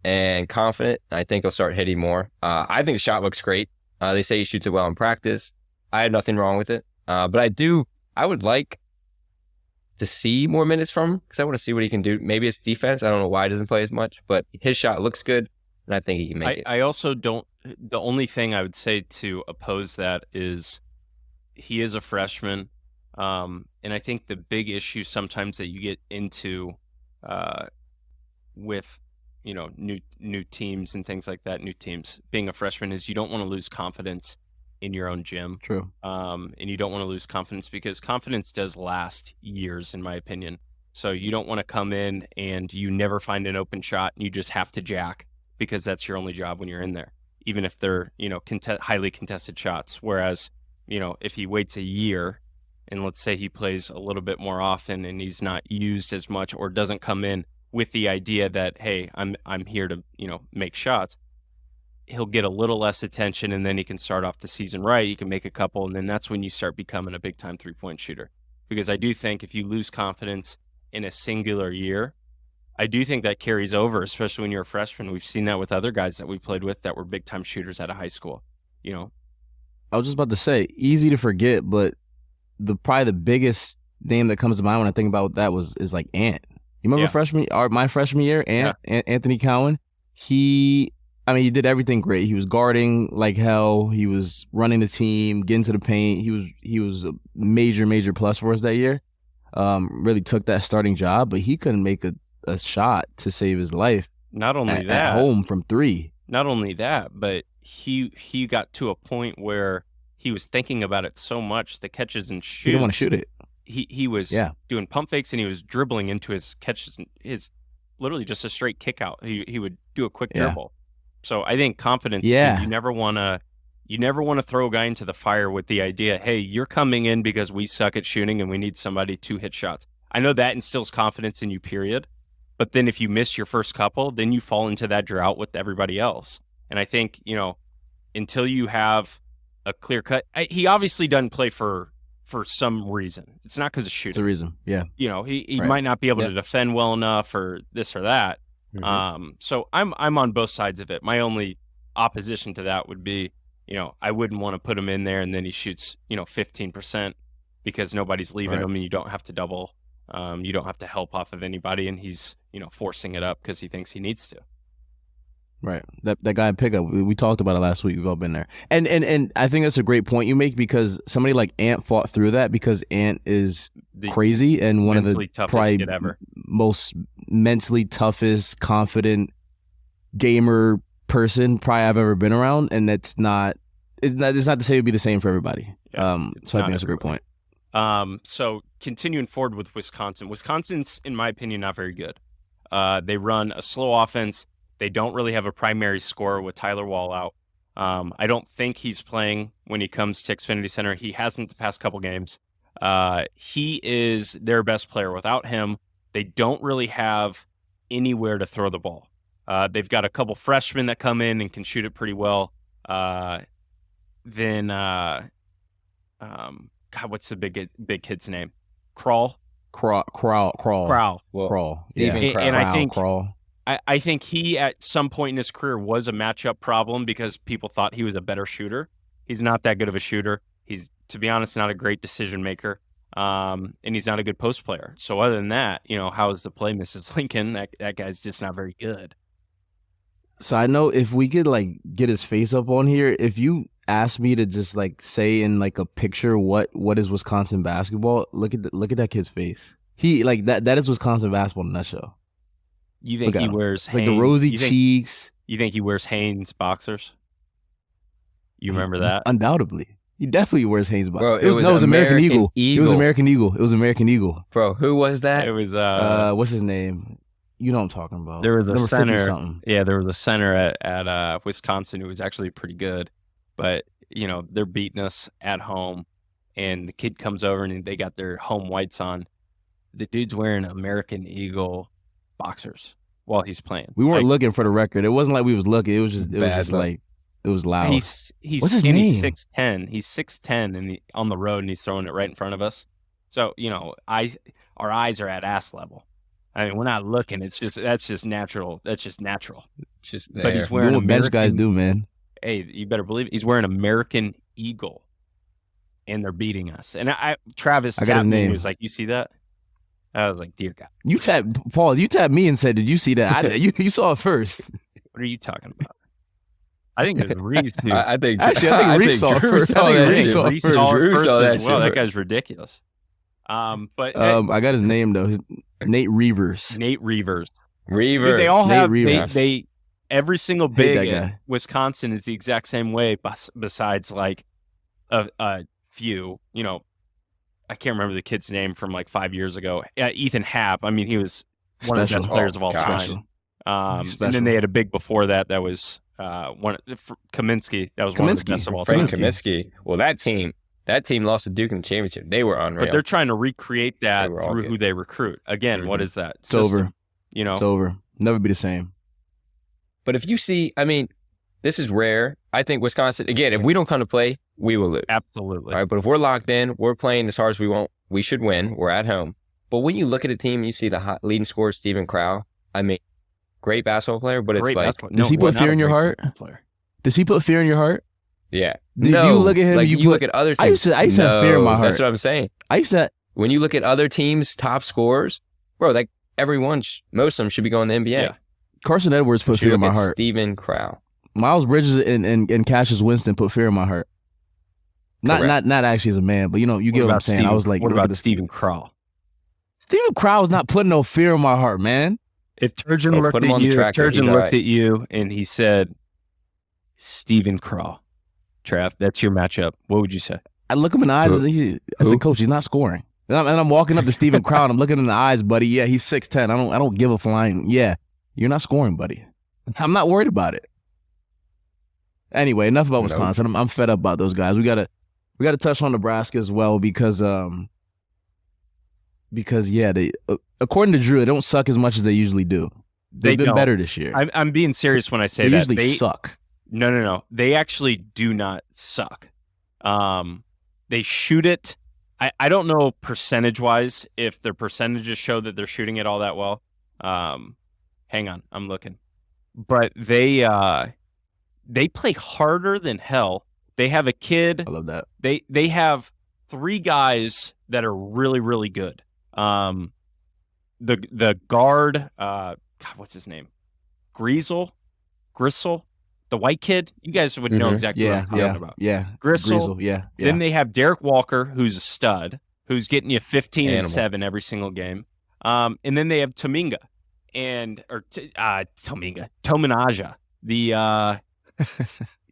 and confident. I think he'll start hitting more. I think the shot looks great. They say he shoots it well in practice. I had nothing wrong with it. But I would like to see more minutes from him because I want to see what he can do. Maybe it's defense. I don't know why he doesn't play as much, but his shot looks good, and I think he can make it. I also don't. The only thing I would say to oppose that is he is a freshman, and I think the big issue sometimes that you get into with new teams and things like that, new teams being a freshman, is you don't want to lose confidence in your own gym. True. And you don't want to lose confidence because confidence does last years, in my opinion. So you don't want to come in and you never find an open shot and you just have to jack because that's your only job when you're in there, even if they're, highly contested shots. Whereas, if he waits a year and let's say he plays a little bit more often and he's not used as much or doesn't come in with the idea that, hey, I'm here to, make shots, he'll get a little less attention and then he can start off the season right. He can make a couple, and then that's when you start becoming a big-time three-point shooter. Because I do think if you lose confidence in a singular year, I do think that carries over, especially when you're a freshman. We've seen that with other guys that we played with that were big-time shooters out of high school. I was just about to say, easy to forget, but probably the biggest name that comes to mind when I think about that is like Ant. You remember my freshman year, Anthony Cowan? He did everything great. He was guarding like hell. He was running the team, getting to the paint. He was a major plus for us that year. Really took that starting job, but he couldn't make a shot to save his life. Not only that, at home from 3. Not only that, but he got to a point where he was thinking about it so much, the catches and shoots. He didn't want to shoot it. He was doing pump fakes and he was dribbling into his catches. His literally just a straight kick out. He would do a quick dribble. So I think confidence. Yeah. Too, you never want to throw a guy into the fire with the idea, hey, you're coming in because we suck at shooting and we need somebody to hit shots. I know that instills confidence in you, period. But then if you miss your first couple, then you fall into that drought with everybody else. And I think, until you have a clear cut, he obviously doesn't play for some reason. It's not because of shooting. It's a reason. Yeah. He might not be able to defend well enough or this or that. Mm-hmm. So I'm on both sides of it. My only opposition to that would be, I wouldn't want to put him in there and then he shoots, 15% because nobody's leaving him and you don't have to double. You don't have to help off of anybody, and he's forcing it up because he thinks he needs to. Right. That guy in pickup, we talked about it last week. We've all been there, and I think that's a great point you make because somebody like Ant fought through that because Ant is crazy and one of the probably most mentally toughest, confident gamer person probably I've ever been around, and it's not to say it'd be the same for everybody. So I think that's a great point. So continuing forward with Wisconsin. Wisconsin's, in my opinion, not very good. They run a slow offense. They don't really have a primary scorer with Tyler Wall out. I don't think he's playing when he comes to Xfinity Center. He hasn't the past couple games. He is their best player. Without him, they don't really have anywhere to throw the ball. They've got a couple freshmen that come in and can shoot it pretty well. God, what's the big kid's name? Crawl. Well, Crawl. Stephen Crawl. And I think he at some point in his career was a matchup problem because people thought he was a better shooter. He's not that good of a shooter. He's, to be honest, not a great decision maker. And he's not a good post player. So other than that, how is the play, Mrs. Lincoln? That guy's just not very good. So I know if we could get his face up on here, if you ask me to just say in a picture what is Wisconsin basketball, look at that kid's face. He that is Wisconsin basketball in a nutshell. You think he wears Hanes, the rosy cheeks? You think he wears Hanes boxers? You remember that? Undoubtedly. He definitely wears Hanes boxers. Bro, it was American Eagle. It was American Eagle. It was American Eagle. Bro, who was that? It was what's his name? You know what I'm talking about. There was a center. Yeah, there was a center at Wisconsin who was actually pretty good. But, they're beating us at home, and the kid comes over, and they got their home whites on. The dude's wearing American Eagle boxers while he's playing. We weren't looking for the record. It wasn't like we was looking. It was just it was loud. He's What's his name? He's 6'10". He's 6'10", and on the road, and he's throwing it right in front of us. So, our eyes are at ass level. I mean, we're not looking. That's just natural. That's just natural. It's just there. But he's wearing what bench guys do, man. Hey, you better believe it. He's wearing American Eagle, and they're beating us. And Travis tapped me and was like, "You see that?" I was like, "Dear God." You tapped me and said, "Did you see that?" You saw it first. What are you talking about? I think it was Reese, dude. I think Reese saw it first. I think Reese saw it first that as well. That guy's ridiculous. But I got his name though. Nate Reavers. Nate Reavers. Reavers. They all Nate have Reavers. they every single big guy. Wisconsin is the exact same way. Besides a few, I can't remember the kid's name from 5 years ago. Ethan Happ. I mean, he was one of the best players of all time. And then they had a big before that. That was Kaminsky. That was one of the best of all time. Kaminsky. Well, that team lost to Duke in the championship. They were unreal. But they're trying to recreate that through who they recruit. Again, what is that? It's over. It's over. Never be the same. But if you see, this is rare. I think Wisconsin, again, if we don't come to play, we will lose. Absolutely. All right, but if we're locked in, we're playing as hard as we want, we should win. We're at home. But when you look at a team, you see the leading scorer, Stephen Crow. Great basketball player, but does he put fear in your heart? Does he put fear in your heart? Yeah. You look at him. You look at other teams. I used to have fear in my heart. That's what I'm saying. When you look at other teams' top scorers, bro, most of them should be going to the NBA. Yeah. Carson Edwards put fear in my heart. Stephen Crow. Miles Bridges and Cassius Winston put fear in my heart. Not actually as a man, but you get what I'm saying. I was like, what about Stephen Crow? Stephen Crow is not putting no fear in my heart, man. If Turgeon looked at you and he said, Stephen Crow, Trav, that's your matchup, what would you say? I look him in the eyes. I said, Coach, he's not scoring. And I'm walking up to Stephen Crow and I'm looking in the eyes, buddy. Yeah, he's 6'10". I don't give a flying. Yeah, you're not scoring, buddy. I'm not worried about it. Anyway, enough about Wisconsin. I'm fed up about those guys. We gotta touch on Nebraska as well because they according to Drew, they don't suck as much as they usually do. They've been better this year. I'm being serious when I say they that. Usually suck. No. They actually do not suck. They shoot it. I don't know percentage-wise if their percentages show that they're shooting it all that well. Hang on, I'm looking. But they play harder than hell. They have a kid. I love that. They have 3 guys that are really, really good. The guard, God, what's his name? Grisel, the white kid. You guys would know exactly what I'm talking about. Yeah, Grisel. Yeah. Then they have Derek Walker, who's a stud, who's getting you 15 and 7 every single game. And then they have Tominaga,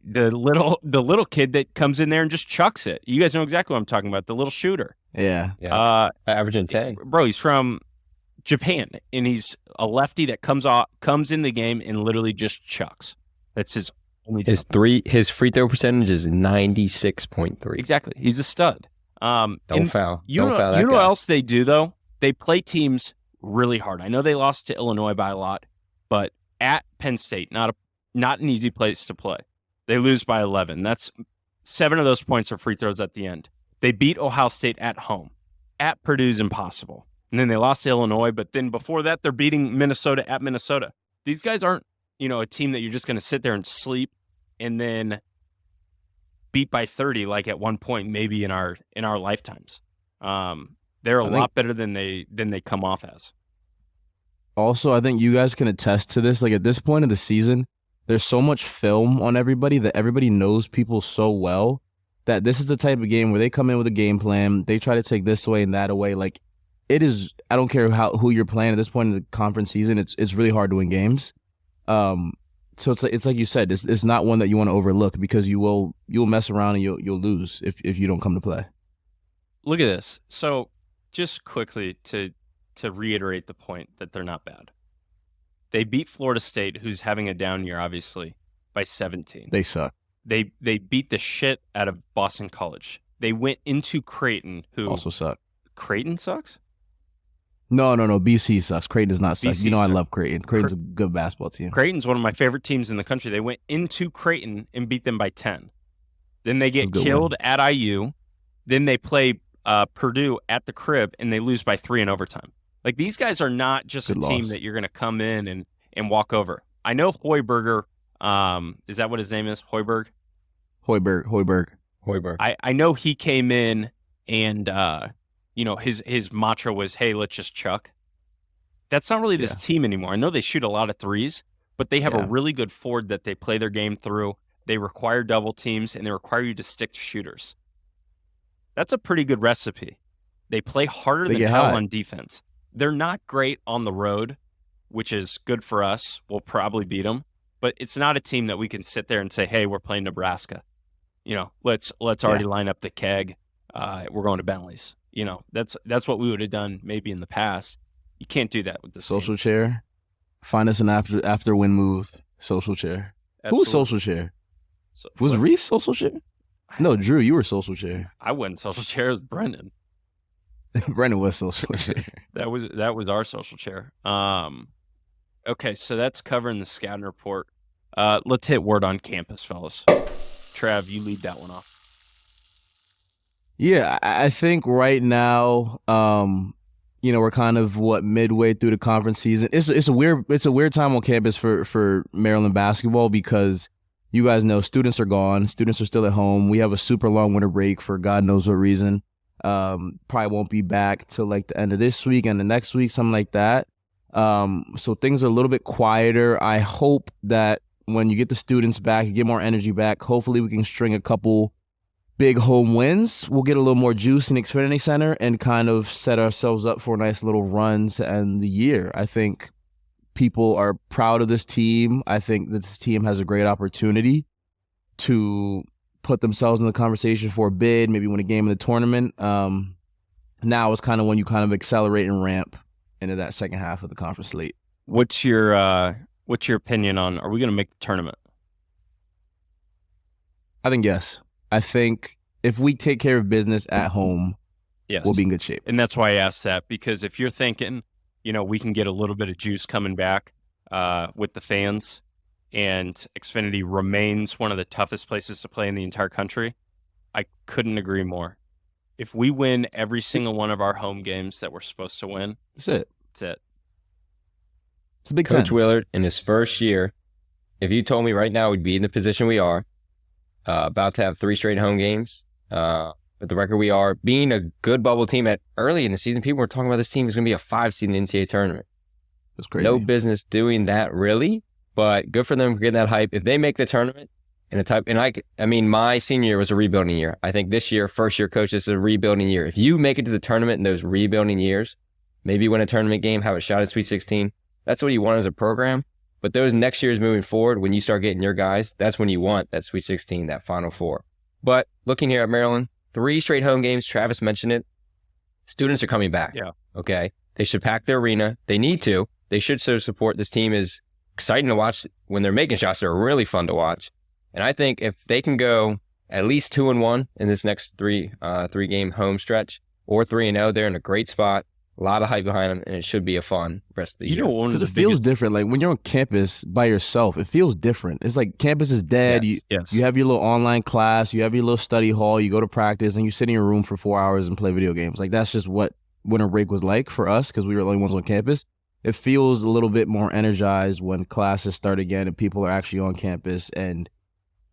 the little kid that comes in there and just chucks it. You guys know exactly what I'm talking about. The little shooter. Yeah. Averaging 10. Bro, he's from Japan, and he's a lefty that comes in the game and literally just chucks. That's his only job. His free throw percentage is 96.3. Exactly. He's a stud. Don't foul. You know what else they do, though? They play teams really hard. I know they lost to Illinois by a lot, but at Penn State, not an easy place to play. They lose by 11. That's 7 of those points are free throws at the end. They beat Ohio State at home. At Purdue's impossible. And then they lost to Illinois, but then before that, they're beating Minnesota at Minnesota. These guys aren't, a team that you're just going to sit there and sleep and then beat by 30 like at one point maybe in our lifetimes. They're a lot better than they come off as. Also, I think you guys can attest to this. Like at this point of the season, there's so much film on everybody that everybody knows people so well that this is the type of game where they come in with a game plan. They try to take this away and that away. Like it is, I don't care who you're playing at this point in the conference season. It's really hard to win games. So it's like you said, it's not one that you want to overlook because you'll mess around and you'll lose if you don't come to play. Look at this. So just quickly to reiterate the point that they're not bad. They beat Florida State, who's having a down year, obviously, by 17. They suck. They beat the shit out of Boston College. They went into Creighton, who also suck. Creighton sucks? No. BC sucks. Creighton does not suck. I love Creighton. Creighton's a good basketball team. Creighton's one of my favorite teams in the country. They went into Creighton and beat them by 10. Then they get killed at IU. Then they play Purdue at the crib, and they lose by 3 in overtime. Like, these guys are not just a team that you're going to come in and walk over. I know Hoiberger, is that what his name is? Hoiberg. I know he came in and, his mantra was, hey, let's just chuck. That's not really this team anymore. I know they shoot a lot of threes, but they have a really good forward that they play their game through. They require double teams, and they require you to stick to shooters. That's a pretty good recipe. They play harder than hell on defense. They're not great on the road, which is good for us. We'll probably beat them, but it's not a team that we can sit there and say, hey, we're playing Nebraska. Let's already line up the keg. We're going to Bentley's. That's what we would have done maybe in the past. You can't do that with the social chair. Find us an after win move. Social chair. Absolutely. Who was social chair? Was Reese social chair? No, Drew, you were social chair. I wasn't social chair. It was Brendan. Brendan was social chair. That was our social chair. Okay, so that's covering the scouting report. Let's hit word on campus, fellas. Trav, you lead that one off. Yeah, I think right now, we're kind of midway through the conference season. It's a weird time on campus for Maryland basketball because you guys know students are gone. Students are still at home. We have a super long winter break for God knows what reason. Probably won't be back till like the end of this week and the next week, something like that. So things are a little bit quieter. I hope that when you get the students back, you get more energy back. Hopefully we can string a couple big home wins. We'll get a little more juice in Xfinity Center and kind of set ourselves up for a nice little run to end the year. I think people are proud of this team. I think that this team has a great opportunity to put themselves in the conversation for a bid, maybe win a game in the tournament. Now is kind of when you kind of accelerate and ramp into that second half of the conference slate. What's your opinion on, are we going to make the tournament? I think yes. I think if we take care of business at home, we'll be in good shape. And that's why I asked that, because if you're thinking, we can get a little bit of juice coming back with the fans, and Xfinity remains one of the toughest places to play in the entire country, I couldn't agree more. If we win every single one of our home games that we're supposed to win, that's it. That's it. It's a big Coach 10. Willard, in his first year, if you told me right now we'd be in the position we are, about to have 3 straight home games, with the record we are, being a good bubble team at early in the season, people were talking about this team is going to be a 5 seed in the NCAA tournament. That's crazy. No business doing that, really, but good for them for getting that hype. If they make the tournament, my senior year was a rebuilding year. I think this year, first year coach, this is a rebuilding year. If you make it to the tournament in those rebuilding years, maybe win a tournament game, have a shot at Sweet 16, that's what you want as a program. But those next years moving forward, when you start getting your guys, that's when you want that Sweet 16, that Final Four. But looking here at Maryland, 3 straight home games, Travis mentioned it. Students are coming back. Yeah. Okay. They should pack their arena. They need to. They should show support. This team is exciting to watch when they're making shots. They're really fun to watch. And I think if they can go at least 2-1 in this next 3-game home stretch, or 3-0, they're in a great spot. A lot of hype behind them, and it should be a fun rest of the year. Because it feels different. Like when you're on campus by yourself, it feels different. It's like campus is dead. Yes. You have your little online class. You have your little study hall. You go to practice, and you sit in your room for 4 hours and play video games. Like that's just what winter break was like for us because we were the only ones on campus. It feels a little bit more energized when classes start again and people are actually on campus. And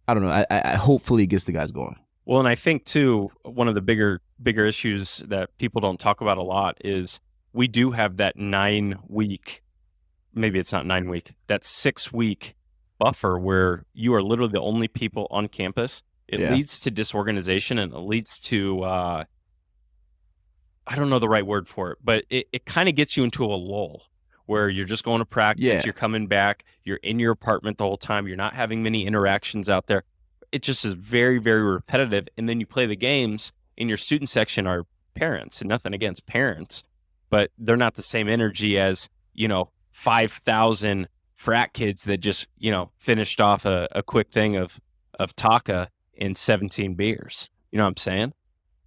I don't know. I hopefully it gets the guys going. Well, and I think, too, one of the bigger issues that people don't talk about a lot is we do have that 9-week, maybe it's not 9-week, that 6-week buffer where you are literally the only people on campus. It leads to disorganization, and it leads to, I don't know the right word for it, but it kind of gets you into a lull where you're just going to practice, you're coming back, you're in your apartment the whole time, you're not having many interactions out there. It just is very, very repetitive. And then you play the games in your student section are parents, and nothing against parents, but they're not the same energy as, 5,000 frat kids that just, finished off a quick thing of Taka in 17 beers. You know what I'm saying?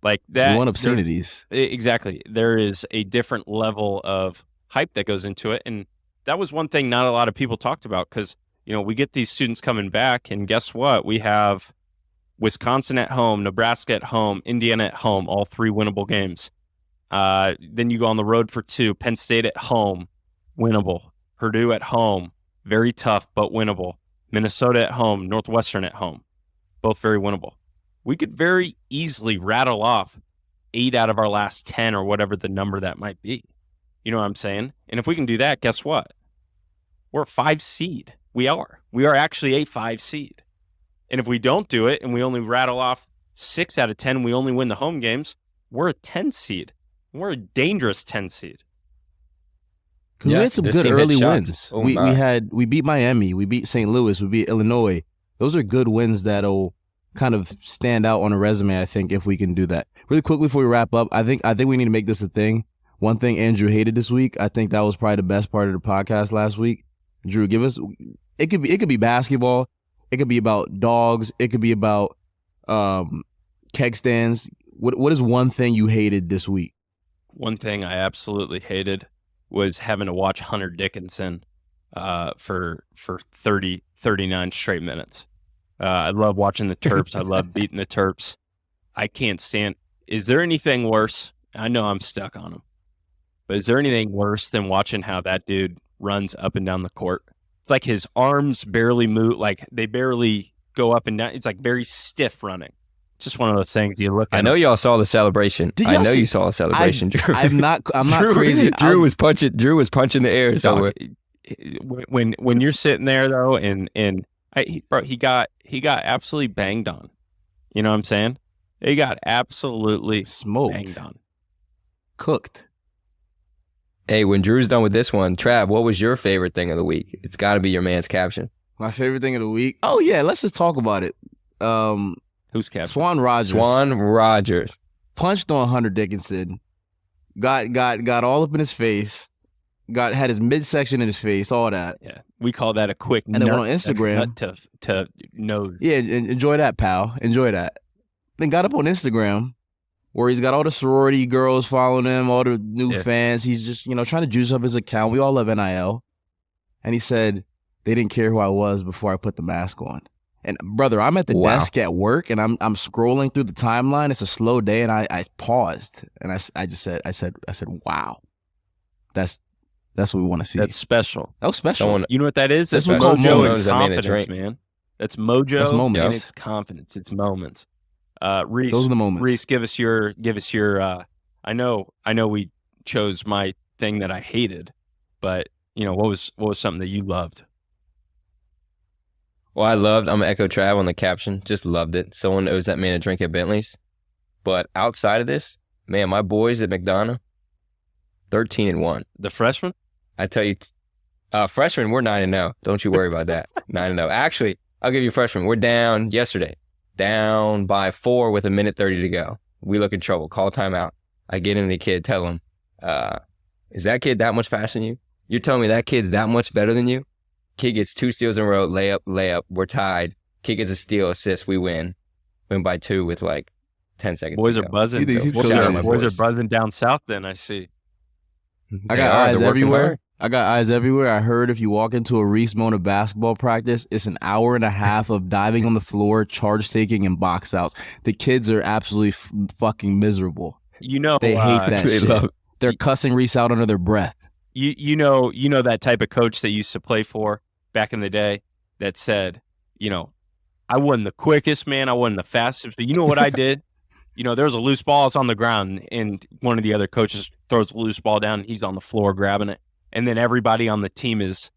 Like that. You want obscenities. Exactly. There is a different level of hype that goes into it. And that was one thing not a lot of people talked about because, we get these students coming back, and guess what? We have Wisconsin at home, Nebraska at home, Indiana at home, all 3 winnable games. Then you go on the road for 2, Penn State at home, winnable. Purdue at home, very tough, but winnable. Minnesota at home, Northwestern at home, both very winnable. We could very easily rattle off 8 out of our last 10 or whatever the number that might be. You know what I'm saying? And if we can do that, guess what? We're a 5 seed. We are actually a 5 seed. And if we don't do it and we only rattle off 6 out of 10, we only win the home games, we're a 10 seed. We're a dangerous 10 seed. Because we had some good early wins. We beat Miami, we beat St. Louis, we beat Illinois. Those are good wins that'll kind of stand out on a resume, I think, if we can do that. Really quickly before we wrap up, I think we need to make this a thing. One thing Andrew hated this week, I think that was probably the best part of the podcast last week. Drew, give us. It could be basketball. It could be about dogs. It could be about keg stands. What is one thing you hated this week? One thing I absolutely hated was having to watch Hunter Dickinson for 39 straight minutes. I love watching the Terps. I love beating the Terps. I can't stand. Is there anything worse? I know I'm stuck on him, but is there anything worse than watching how that dude runs up and down the court? It's like his arms barely move, like they barely go up and down. It's like very stiff running. Just one of those things you look at. I know y'all saw the celebration. I know you saw a celebration, Drew. I'm not crazy. Drew was punching the air somewhere. When you're sitting there though, and he got absolutely banged on. You know what I'm saying? He got absolutely smoked, banged on, cooked. Hey, when Drew's done with this one, Trav, what was your favorite thing of the week? It's got to be your man's caption. My favorite thing of the week? Oh, yeah, let's just talk about it. Who's caption? Swan Rogers. Punched on Hunter Dickinson. Got all up in his face. had his midsection in his face, all that. Yeah, we call that a quick and then went on Instagram to nose. Yeah, enjoy that, pal. Enjoy that. Then got up on Instagram where he's got all the sorority girls following him, all the new fans. He's just, trying to juice up his account. We all love NIL. And he said, they didn't care who I was before I put the mask on. And brother, I'm at the desk at work and I'm scrolling through the timeline. It's a slow day and I paused and I said, wow. That's what we want to see. That's special. That was special. You know what that is? That's what mojo and confidence, man. That's mojo. That's moments. And it's confidence. It's moments. Reese, those are the moments. Reese, give us your. I know we chose my thing that I hated, but what was something that you loved? Well, I'm gonna echo Trav on the caption. Just loved it. Someone owes that man a drink at Bentley's. But outside of this, man, my boys at McDonough, 13-1. The freshman? I tell you, freshmen, we're 9-0. Don't you worry about that. 9-0. Actually, I'll give you freshmen. We're down yesterday. Down by 4 with 1:30 to go. We look in trouble. Call timeout. I get in the kid, tell him, is that kid that much faster than you? You're telling me that kid's that much better than you? Kid gets 2 steals in a row, layup. We're tied. Kid gets a steal, assist. We win. Win by 2 with 10 seconds. Boys are buzzing. Boys are buzzing down south. Then I see. I got eyes everywhere. I heard if you walk into a Reese Mona basketball practice, it's an hour and a half of diving on the floor, charge taking, and box outs. The kids are absolutely fucking miserable. They hate that shit. They're cussing Reese out under their breath. You know that type of coach that used to play for back in the day that said, I wasn't the quickest, man. I wasn't the fastest, but you know what I did? There was a loose ball. It's on the ground, and one of the other coaches throws a loose ball down, and he's on the floor grabbing it. And then everybody on the team is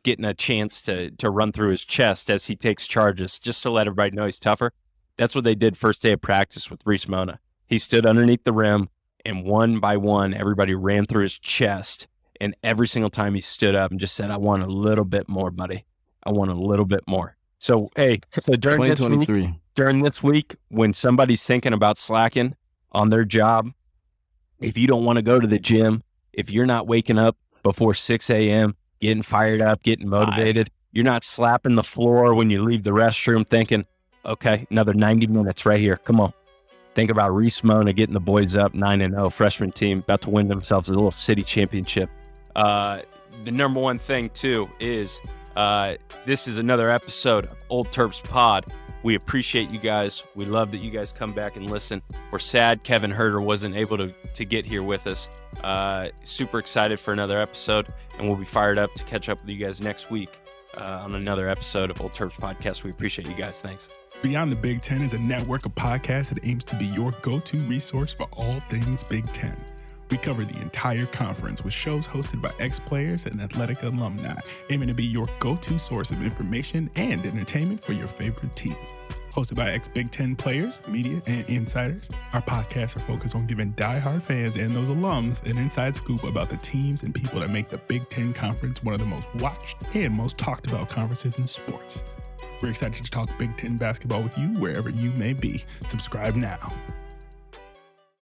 getting a chance to run through his chest as he takes charges, just to let everybody know he's tougher. That's what they did first day of practice with Reese Mona. He stood underneath the rim, and one by one, everybody ran through his chest. And every single time he stood up and just said, I want a little bit more, buddy. I want a little bit more. So, hey, during this week, when somebody's thinking about slacking on their job, if you don't want to go to the gym, if you're not waking up before 6 a.m., getting fired up, getting motivated, you're not slapping the floor when you leave the restroom thinking, okay, another 90 minutes right here. Come on. Think about Reese Mona getting the boys up 9-0, freshman team, about to win themselves a little city championship. The number one thing, too, is this is another episode of Old Terps Pod. We appreciate you guys. We love that you guys come back and listen. We're sad Kevin Huerter wasn't able to get here with us. Super excited for another episode, and we'll be fired up to catch up with you guys next week on another episode of Old Terps Podcast. We appreciate you guys. Thanks. Beyond the Big Ten is a network of podcasts that aims to be your go-to resource for all things Big Ten. We cover the entire conference with shows hosted by ex-players and athletic alumni, aiming to be your go-to source of information and entertainment for your favorite team. Hosted by ex-Big Ten players, media, and insiders, our podcasts are focused on giving diehard fans and those alums an inside scoop about the teams and people that make the Big Ten Conference one of the most watched and most talked about conferences in sports. We're excited to talk Big Ten basketball with you wherever you may be. Subscribe now.